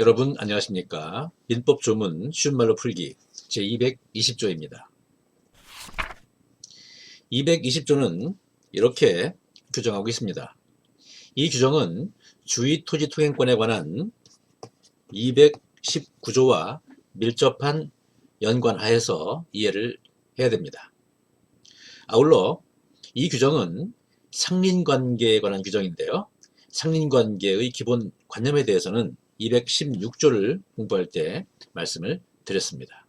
여러분 안녕하십니까? 민법 조문 쉬운 말로 풀기 제220조입니다. 220조는 이렇게 규정하고 있습니다. 이 규정은 주의토지통행권에 관한 219조와 밀접한 연관하에서 이해를 해야 됩니다. 아울러 이 규정은 상린관계에 관한 규정인데요. 상린관계의 기본 관념에 대해서는 216조를 공부할 때 말씀을 드렸습니다.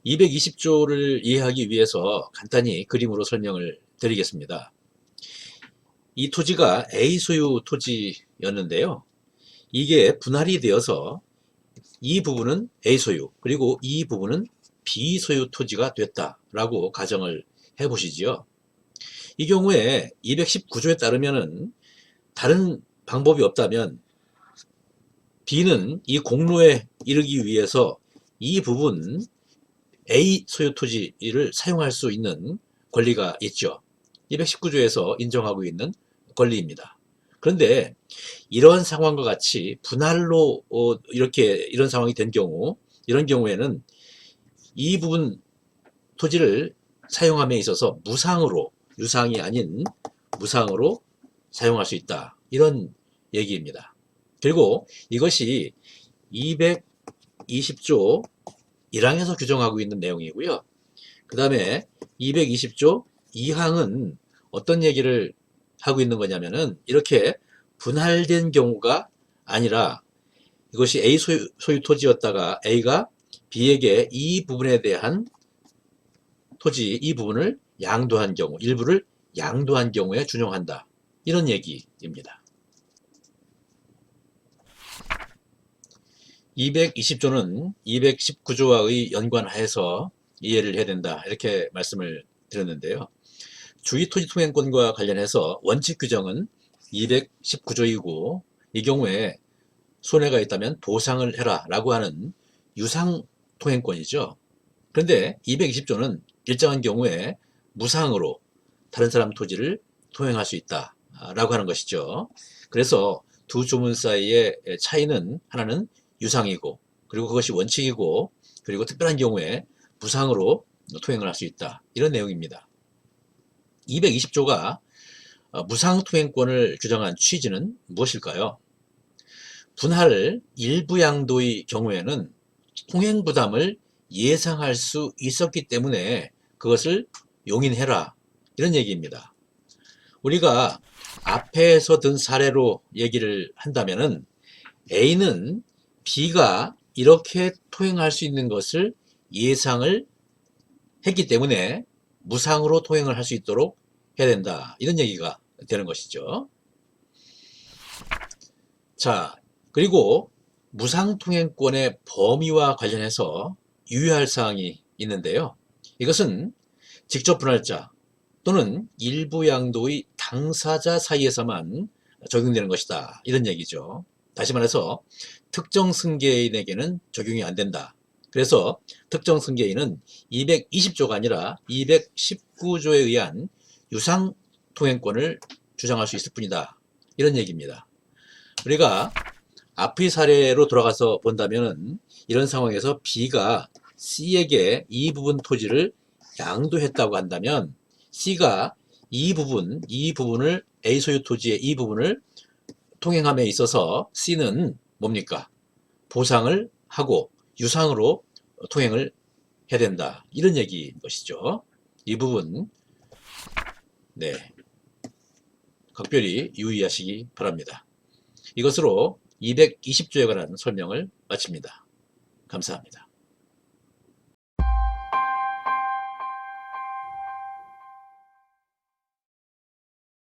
220조를 이해하기 위해서 간단히 그림으로 설명을 드리겠습니다. 이 토지가 A 소유 토지였는데요. 이게 분할이 되어서 이 부분은 A 소유, 그리고 이 부분은 B 소유 토지가 됐다라고 가정을 해보시지요. 이 경우에 219조에 따르면은 다른 방법이 없다면 B는 이 공로에 이르기 위해서 이 부분 A 소유 토지를 사용할 수 있는 권리가 있죠. 219조에서 인정하고 있는 권리입니다. 그런데 이러한 상황과 같이 분할로 이런 상황이 된 경우, 이런 경우에는 이 부분 토지를 사용함에 있어서 무상으로, 유상이 아닌 무상으로 사용할 수 있다, 이런 얘기입니다. 그리고 이것이 220조 1항에서 규정하고 있는 내용이고요. 그 다음에 220조 2항은 어떤 얘기를 하고 있는 거냐면은 이렇게 분할된 경우가 아니라 이것이 A 소유 토지였다가 A가 B에게 이 부분에 대한 토지, 이 부분을 양도한 경우, 일부를 양도한 경우에 준용한다, 이런 얘기입니다. 220조는 219조와의 연관하에서 이해를 해야 된다, 이렇게 말씀을 드렸는데요. 주의토지통행권과 관련해서 원칙 규정은 219조이고 이 경우에 손해가 있다면 보상을 해라 라고 하는 유상통행권이죠. 그런데 220조는 일정한 경우에 무상으로 다른 사람 토지를 통행할 수 있다 라고 하는 것이죠. 그래서 두 조문 사이의 차이는 하나는 유상이고, 그리고 그것이 원칙이고, 그리고 특별한 경우에 무상으로 통행을 할 수 있다, 이런 내용입니다. 220조가 무상통행권을 규정한 취지는 무엇일까요? 분할 일부 양도의 경우에는 통행부담을 예상할 수 있었기 때문에 그것을 용인해라, 이런 얘기입니다. 우리가 앞에서 든 사례로 얘기를 한다면은 A는 B가 이렇게 통행할 수 있는 것을 예상을 했기 때문에 무상으로 통행을 할 수 있도록 해야 된다, 이런 얘기가 되는 것이죠. 자, 그리고 무상통행권의 범위와 관련해서 유의할 사항이 있는데요. 이것은 직접 분할자 또는 일부 양도의 당사자 사이에서만 적용되는 것이다, 이런 얘기죠. 다시 말해서 특정 승계인에게는 적용이 안 된다. 그래서 특정 승계인은 220조가 아니라 219조에 의한 유상통행권을 주장할 수 있을 뿐이다, 이런 얘기입니다. 우리가 앞의 사례로 돌아가서 본다면 이런 상황에서 B가 C에게 이 부분 토지를 양도했다고 한다면 C가 이 부분을 A 소유 토지의 이 부분을 통행함에 있어서 C는 뭡니까? 보상을 하고 유상으로 통행을 해야 된다, 이런 얘기인 것이죠. 이 부분 네, 각별히 유의하시기 바랍니다. 이것으로 220조에 관한 설명을 마칩니다. 감사합니다.